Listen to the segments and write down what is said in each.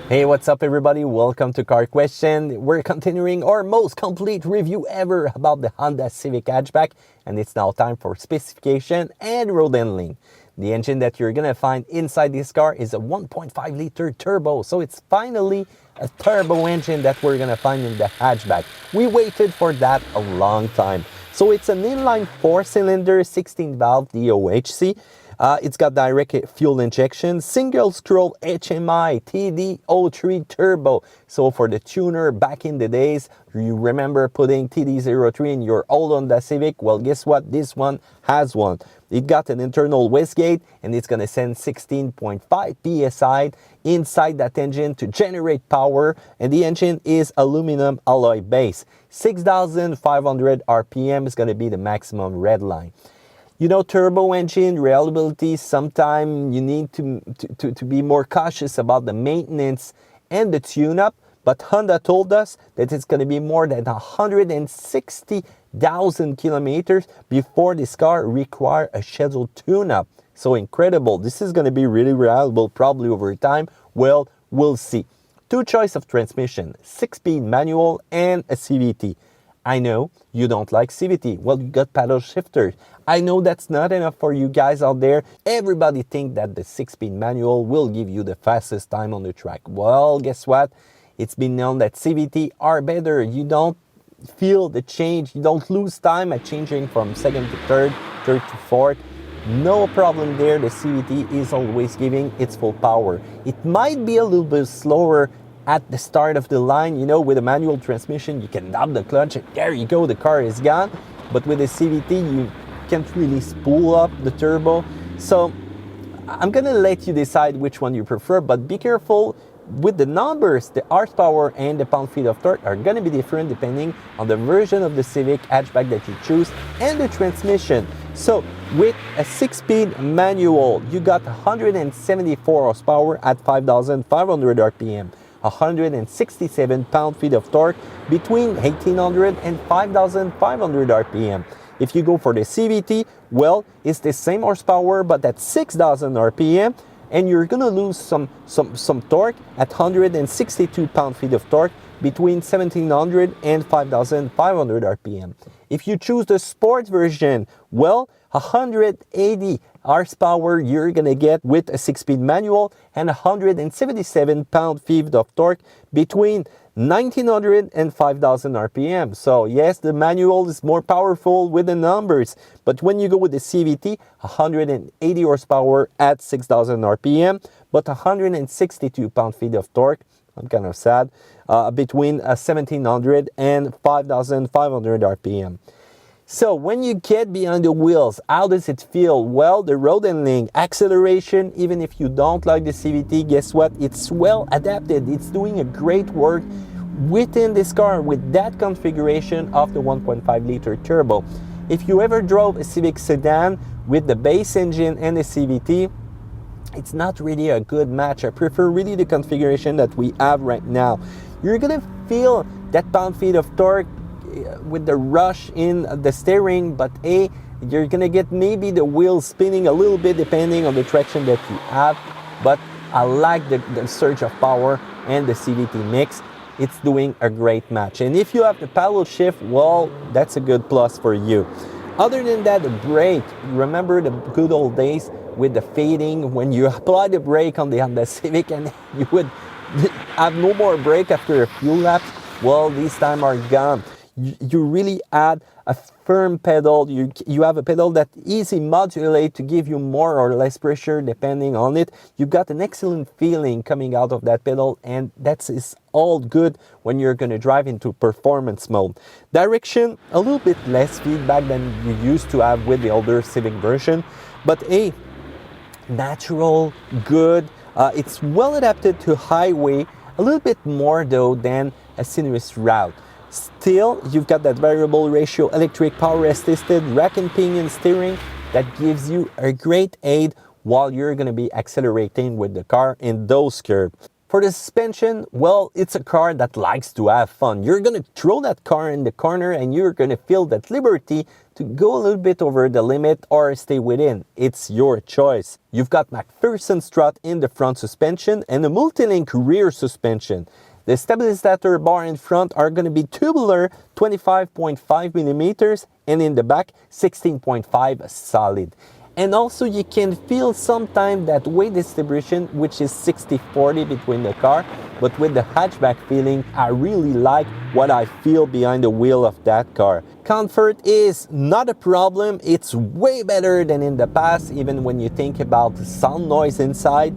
Hey, what's up everybody? Welcome to Car Question. We're continuing our most complete review ever about the Honda Civic Hatchback, and it's now time for specification and road handling. The engine that you're gonna find inside this car is a 1.5 liter turbo, so it's finally a turbo engine that we're gonna find in the hatchback. We waited for that a long time. So it's an inline 4-cylinder 16 valve DOHC. It's got direct fuel injection, single scroll HMI TD03 turbo. So for the tuner back in the days, you remember putting TD03 in your old Honda Civic? Well, guess what? This one has one. It got an internal wastegate, and it's going to send 16.5 psi inside that engine to generate power, and the engine is aluminum alloy base. 6,500 RPM is going to be the maximum red line. You know, turbo engine reliability, sometimes you need to be more cautious about the maintenance and the tune-up, but Honda told us that it's going to be more than 160,000 kilometers before this car requires a scheduled tune-up. So incredible. This is going to be really reliable probably over time. Well, we'll see. Two choice of transmission, 6-speed manual and a CVT. I know you don't like CVT. Well, you got paddle shifters. I know that's not enough for you guys out there. Everybody think that the 6-speed manual will give you the fastest time on the track. Well, guess what? It's been known that CVT are better. You don't feel the change. You don't lose time at changing from second to third, third to fourth. No problem there. The CVT is always giving its full power. It might be a little bit slower at the start of the line. You know, with a manual transmission, you can knob the clutch, and there you go, the car is gone. But with a CVT, you can't really spool up the turbo. So I'm gonna let you decide which one you prefer, but be careful with the numbers. The horsepower and the pound-feet of torque are gonna be different depending on the version of the Civic hatchback that you choose and the transmission. So with a 6-speed manual, you got 174 horsepower at 5,500 RPM. 167 pound-feet of torque between 1,800 and 5,500 RPM. If you go for the CVT, well, it's the same horsepower but at 6,000 RPM, and you're gonna lose some torque at 162 pound-feet of torque between 1,700 and 5,500 RPM. If you choose the sport version, well, 180 horsepower you're gonna get with a 6-speed manual and 177 pound-feet of torque between 1,900 and 5,000 RPM. So yes, the manual is more powerful with the numbers, but when you go with the CVT, 180 horsepower at 6,000 RPM, but 162 pound-feet of torque, I'm kind of sad, between 1,700 and 5,500 RPM. So when you get behind the wheels, how does it feel? Well, the road handling, acceleration, even if you don't like the CVT, guess what? It's well adapted. It's doing a great work within this car with that configuration of the 1.5 liter turbo. If you ever drove a Civic sedan with the base engine and the CVT, it's not really a good match. I prefer really the configuration that we have right now. You're gonna feel that pound-feet of torque with the rush in the steering, but you're gonna get maybe the wheels spinning a little bit depending on the traction that you have. But I like the surge of power and the CVT mix. It's doing a great match. And if you have the paddle shift, well, that's a good plus for you. Other than that, the brake, remember the good old days with the fading when you apply the brake on the Honda Civic and you would have no more brake after a few laps? Well, these time are gone. You really add a firm pedal. You have a pedal that easy modulate to give you more or less pressure depending on it. You got an excellent feeling coming out of that pedal, and that is all good when you're going to drive into performance mode. Direction, a little bit less feedback than you used to have with the older Civic version, but natural, good. It's well adapted to highway, a little bit more though than a sinuous route. Still, you've got that variable ratio electric power assisted rack and pinion steering that gives you a great aid while you're going to be accelerating with the car in those curves. For the suspension, well, it's a car that likes to have fun. You're going to throw that car in the corner and you're going to feel that liberty to go a little bit over the limit or stay within. It's your choice. You've got McPherson strut in the front suspension and a multi-link rear suspension. The stabilizer bar in front are going to be tubular 25.5 millimeters and in the back 16.5 solid. And also you can feel sometimes that weight distribution, which is 60-40 between the car, but with the hatchback feeling, I really like what I feel behind the wheel of that car. Comfort is not a problem. It's way better than in the past, even when you think about sound noise inside.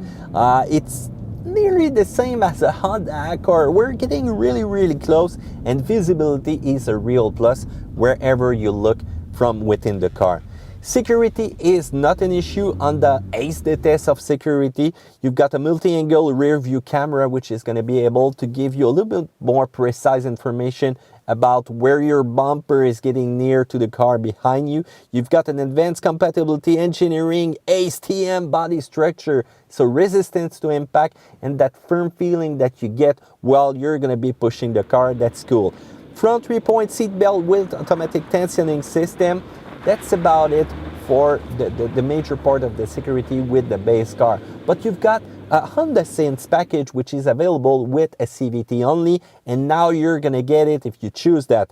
It's nearly the same as a Honda Accord. We're getting really close, and visibility is a real plus wherever you look from within the car. Security is not an issue on the Ace the test of security. You've got a multi-angle rear view camera, which is going to be able to give you a little bit more precise information about where your bumper is getting near to the car behind you. You've got an advanced compatibility engineering Ace TM body structure, so resistance to impact and that firm feeling that you get while you're going to be pushing the car. That's cool. Front 3-point seat belt with automatic tensioning system. That's about it for the major part of the security with the base car. But you've got a Honda Sense package, which is available with a CVT only, and now you're gonna get it if you choose that.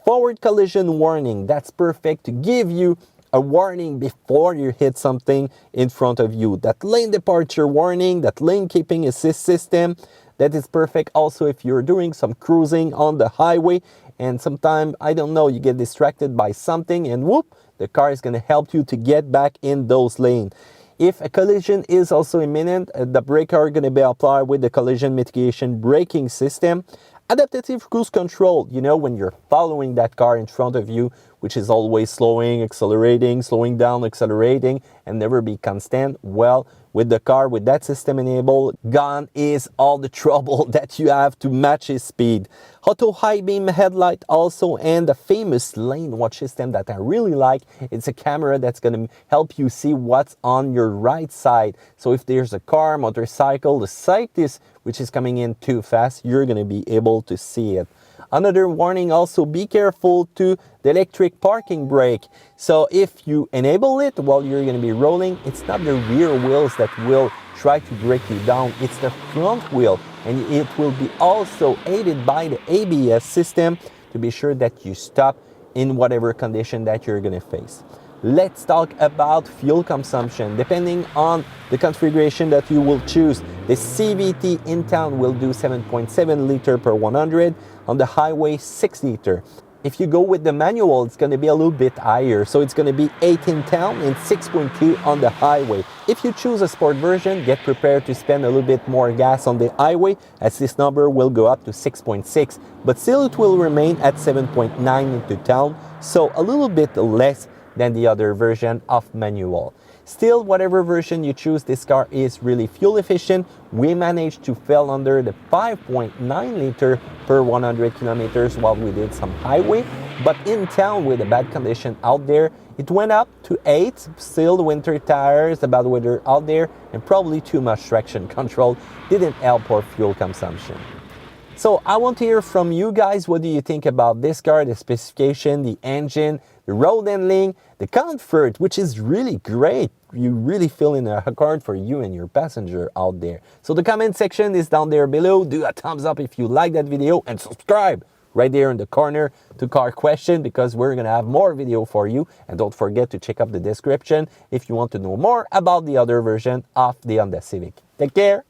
Forward collision warning, that's perfect to give you a warning before you hit something in front of you. That lane departure warning, that lane keeping assist system, that is perfect also if you're doing some cruising on the highway and sometimes, I don't know, you get distracted by something and whoop, the car is going to help you to get back in those lanes. If a collision is also imminent, the brake are going to be applied with the collision mitigation braking system. Adaptive cruise control, you know, when you're following that car in front of you, which is always slowing, accelerating, slowing down, accelerating, and never be constant. Well, with the car, with that system enabled, gone is all the trouble that you have to match his speed. Auto high beam headlight also, and the famous lane watch system that I really like. It's a camera that's going to help you see what's on your right side. So if there's a car, motorcycle, the cyclist which is coming in too fast, you're going to be able to see it. Another warning also, be careful to the electric parking brake. So if you enable it while you're going to be rolling, it's not the rear wheels that will try to break you down, it's the front wheel, and it will be also aided by the ABS system to be sure that you stop in whatever condition that you're going to face. Let's talk about fuel consumption. Depending on the configuration that you will choose, the CVT in town will do 7.7 liter per 100, on the highway 6 liter. If you go with the manual, it's going to be a little bit higher, so it's going to be 8 in town and 6.2 on the highway. If you choose a sport version, get prepared to spend a little bit more gas on the highway, as this number will go up to 6.6, but still it will remain at 7.9 into town, so a little bit less than the other version of manual. Still, whatever version you choose, this car is really fuel efficient. We managed to fall under the 5.9 liter per 100 kilometers while we did some highway, but in town with a bad condition out there, it went up to 8. Still, the winter tires, the bad weather out there, and probably too much traction control didn't help our fuel consumption. So I want to hear from you guys. What do you think about this car, the specification, the engine, the road handling, the comfort, which is really great. You really feel in a car for you and your passenger out there. So the comment section is down there below. Do a thumbs up if you like that video and subscribe right there in the corner to Car Question, because we're going to have more video for you. And don't forget to check up the description if you want to know more about the other version of the Honda Civic. Take care.